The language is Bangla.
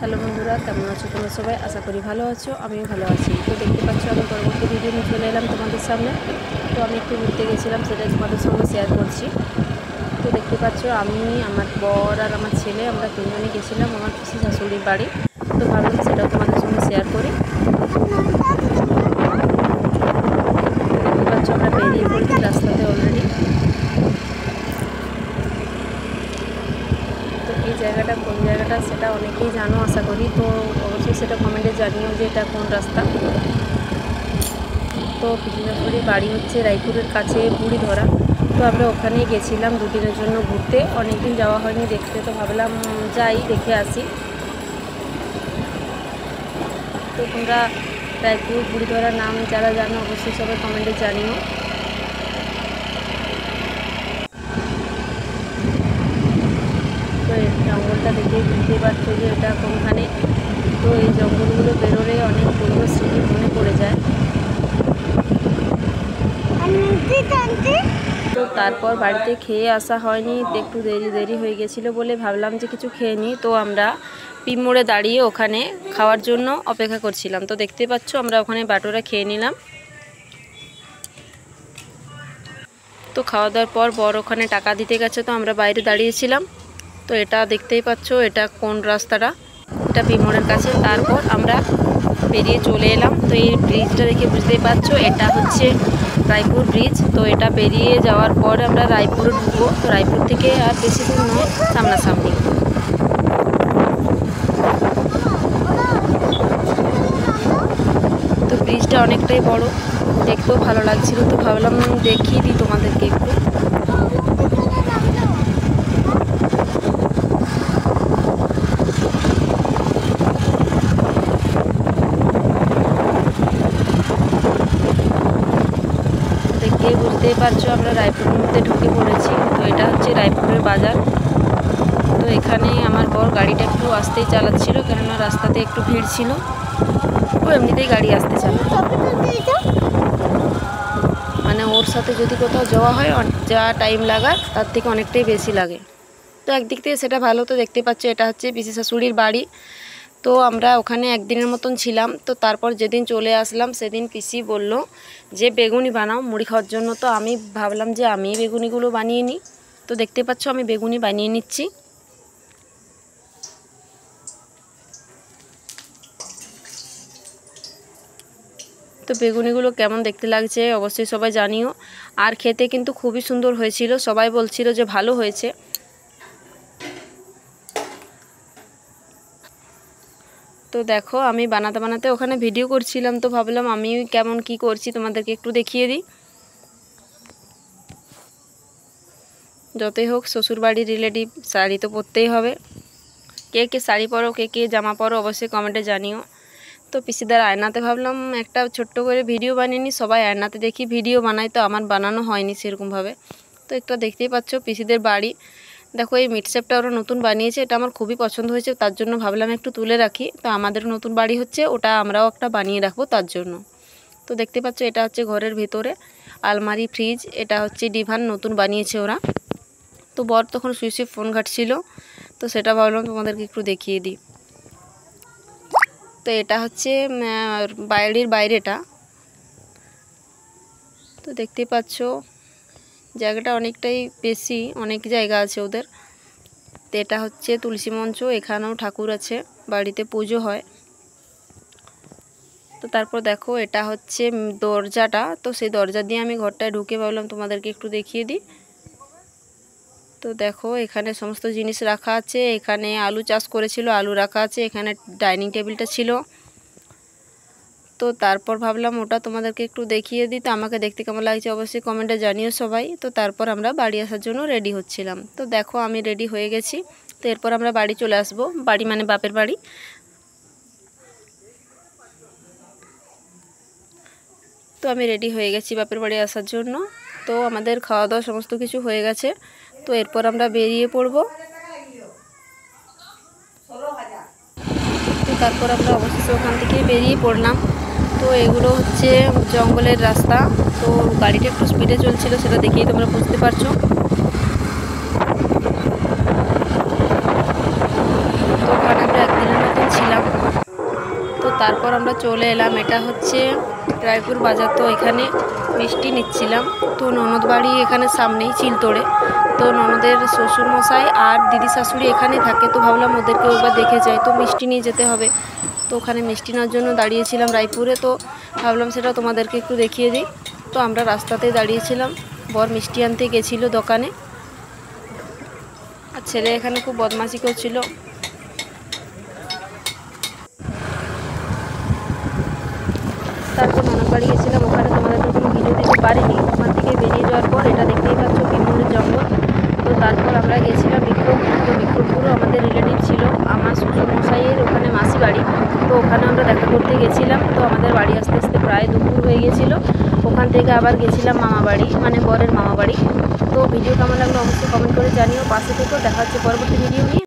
হ্যালো বন্ধুরা, কেমন আছো তোমরা সবাই? আশা করি ভালো আছো, আমিও ভালো আছি। তো দেখতে পাচ্ছ আমি পরবর্তী ভিডিও নিয়ে চলে এলাম তোমাদের সামনে। তো আমি একটু ঘুরতে গেছিলাম, সেটাই তোমাদের সঙ্গে শেয়ার করছি। তো দেখতে পাচ্ছ আমি, আমার বর আর আমার ছেলে, আমরা তিনজনে গেছিলাম আমার পিসি শাশুড়ির বাড়ি। তো ভাবলাম সেটাও তোমাদের সঙ্গে শেয়ার করি। দেখতে পাচ্ছ আমরা বেরিয়ে পড়েছি রাস্তাতে অলরেডি। তো এই জায়গাটা কোন জায়গাটা সেটা অনেকেই জানো আশা করি। তো অবশ্যই সেটা কমেন্টে জানিও যে এটা কোন রাস্তা। তো পিসি শাশুড়ির বাড়ি হচ্ছে রায়পুরের কাছে বুড়িধরা। তো আমরা ওখানেই গেছিলাম দুদিনের জন্য ঘুরতে, অনেকদিন যাওয়া হয়নি দেখতে। তো ভাবলাম যাই, দেখে আসি। তো তোমরা রায়পুর বুড়িধরার নাম যারা জানো অবশ্যই সবাই কমেন্টে জানিও। তো এই জঙ্গলটা দেখে বুঝতেই পারছো যে এটা কোনখানে। তো এই জঙ্গলগুলো বেরোলে অনেক পুরনো স্মৃতি মনে পড়ে যায়। তো তারপর বাড়িতে খেয়ে আসা হয়নি, একটু দেরি হয়ে গেছিলো বলে ভাবলাম যে কিছু খেয়ে নিই। তো আমরা পিমোড়ে দাঁড়িয়ে ওখানে খাওয়ার জন্য অপেক্ষা করছিলাম। তো দেখতে পাচ্ছ আমরা ওখানে বাটোরা খেয়ে নিলাম। তো খাওয়া দাওয়ার পর বর ওখানে টাকা দিতে গেছে, তো আমরা বাইরে দাঁড়িয়েছিলাম। তো এটা দেখতেই পাচ্ছ এটা কোন রাস্তাটা, এটা পিমোড়ের কাছে। তারপর আমরা বেরিয়ে চলে এলাম। তো এই ব্রিজটা দেখে বুঝতেই পারছো এটা হচ্ছে রায়পুর ব্রিজ। তো এটা পেরিয়ে যাওয়ার পর আমরা রায়পুরে ঢুকবো। তো রায়পুর থেকে আর বেশি দূর নয়, সামনাসামনি। তো ব্রিজটা অনেকটাই বড়, দেখতেও ভালো লাগছিল। তো ভাবলাম দেখিয়ে দিই তোমাদেরকে একটু। দেখে বুঝতেই পারছো আমরা রায়পুরের মধ্যে ঢুকে পড়েছি। তো এটা হচ্ছে রায়পুরের বাজার। তো এখানে আমার বর গাড়িটা একটু আসতেই চালাচ্ছিল, কেননা রাস্তাতে একটু ভিড় ছিল। ও এমনিতেই গাড়ি আসতে চালায়, মানে ওর সাথে যদি কোথাও যাওয়া হয় যা টাইম লাগার তার থেকে অনেকটাই বেশি লাগে। তো একদিক থেকে সেটা ভালো। তো দেখতে পাচ্ছ এটা হচ্ছে পিসি শাশুড়ির বাড়ি। তো আমরা ওখানে একদিনের মতন ছিলাম। তো তারপর যেদিন চলে আসলাম সেদিন পিসি বলল যে বেগুনি বানাও মুড়ি খাওয়ার জন্য। তো আমি ভাবলাম যে আমি বেগুনিগুলো বানিয়ে নিই। তো দেখতে পাচ্ছ আমি বেগুনি বানিয়ে নিচ্ছি। তো বেগুনিগুলো কেমন দেখতে লাগছে অবশ্যই সবাই জানিও। আর খেতে কিন্তু খুবই সুন্দর হয়েছিল, সবাই বলছিল যে ভালো হয়েছে। তো দেখো আমি বানাতে বানাতে ওখানে ভিডিও করছিলাম। তো ভাবলাম আমি কেমন কি করছি তোমাদেরকে একটু দেখিয়ে দিই। যতই হোক শ্বশুরবাড়ির রিলেটিভ, শাড়ি তো পরতেই হবে। কে কে শাড়ি পরো, কে কে জামা পরো অবশ্যই কমেন্টে জানিও। তো পিসিদার আয়নাতে ভাবলাম একটা ছোট্ট করে ভিডিও বানিয়ে নিই। সবাই আয়নাতে দেখি ভিডিও বানায়, তো আমার বানানো হয়নি সেরকমভাবে। তো একটা দেখতেই পাচ্ছ পিসিদের বাড়ি। দেখো এই মিটশেপটা ওরা নতুন বানিয়েছে, এটা আমার খুবই পছন্দ হয়েছে, তার জন্য ভাবলাম একটু তুলে রাখি। তো আমাদের নতুন বাড়ি হচ্ছে, ওটা আমরাও একটা বানিয়ে রাখবো তার জন্য। তো দেখতে পাচ্ছ এটা হচ্ছে ঘরের ভিতরে আলমারি, ফ্রিজ। এটা হচ্ছে ডিভান নতুন বানিয়েছে ওরা। তো বর তখন শুয়ে শুয়ে ফোন ঘাটছিল, তো সেটা ভাবলাম তোমাদেরকে একটু দেখিয়ে দিই। তো এটা হচ্ছে বাড়ির বাইরেটা। তো দেখতে পাচ্ছ জায়গাটা অনেকটাই বেশি, অনেক জায়গা আছে ওদের। তো এটা হচ্ছে তুলসী মঞ্চ, এখানেও ঠাকুর আছে, বাড়িতে পুজো হয়। তো তারপর দেখো এটা হচ্ছে দরজাটা। তো সেই দরজা দিয়ে আমি ঘরটায় ঢুকে ভাবলাম তোমাদেরকে একটু দেখিয়ে দিই। তো দেখো এখানে সমস্ত জিনিস রাখা আছে। এখানে আলু চাষ করেছিল, আলু রাখা আছে। এখানে ডাইনিং টেবিলটা ছিল। তো তারপর ভাবলাম ওটা তোমাদেরকে একটু দেখিয়ে দিই। তো আমাকে দেখতে কেমন লাগছে অবশ্যই কমেন্টে জানিও সবাই। তো তারপর আমরা বাড়ি আসার জন্য রেডি হচ্ছিলাম। তো দেখো আমি রেডি হয়ে গেছি। তো এরপর আমরা বাড়ি চলে আসবো, বাড়ি মানে বাপের বাড়ি। তো আমি রেডি হয়ে গেছি বাপের বাড়ি আসার জন্য। তো আমাদের খাওয়া দাওয়া সমস্ত কিছু হয়ে গেছে। তো এরপর আমরা বেরিয়ে পড়ব। তো তারপর আমরা অবশেষে ওখান থেকে বেরিয়ে পড়লাম। তো এগুলো হচ্ছে জঙ্গলের রাস্তা। তো গাড়িটা একটু স্পিডে চলছিল, সেটা দেখেই তোমরা বুঝতে পারছো। তো ওখানে আমরা একদিনের মতন তারপর আমরা চলে এলাম, এটা হচ্ছে রায়পুর বাজার। তো এখানে মিষ্টি নিচ্ছিলাম। তো ননদ বাড়ি এখানে সামনেই চিলতোড়ে। তো ননদের শ্বশুরমশাই আর দিদি শাশুড়ি এখানেই থাকে। তো ভাবলাম ওদেরকেও একবার দেখে যাই, তো মিষ্টি নিয়ে যেতে হবে। তো ওখানে মিষ্টি নেওয়ার জন্য দাঁড়িয়েছিলাম রায়পুরে। তো ভাবলাম সেটা তোমাদেরকে একটু দেখিয়ে দিই। তো আমরা রাস্তাতেই দাঁড়িয়েছিলাম, বর মিষ্টি আনতে গেছিলো দোকানে, আর ছেলে এখানে খুব বদমাশি করছিল। তারপর ননদ বাড়ি গেছিলাম, ওখানে তোমাদেরকে কোনো ভিডিও দিতে পারিনি। ওখান থেকে বেরিয়ে যাওয়ার পর এটা দেখতেই পাচ্ছ বিমলের জঙ্গল। তো তারপর আমরা গেছিলাম বিক্রমপুর। তো বিক্রমপুরও আমাদের রিলেটিভ ছিল, আমার শ্বশুরমশাইয়ের ওখানে মাসি বাড়ি। তো ওখানে আমরা দেখা করতে গেছিলাম। তো আমাদের বাড়ি আসতে আসতে প্রায় দুপুর হয়ে গেছিলো। ওখান থেকে আবার গেছিলাম মামা বাড়ি, মানে বরের মামা বাড়ি। তো ভিডিও কেমন লাগলো অবশ্যই কমেন্ট করে জানিও, পাশে থেকেও। দেখা হচ্ছে পরবর্তী ভিডিও নিয়ে।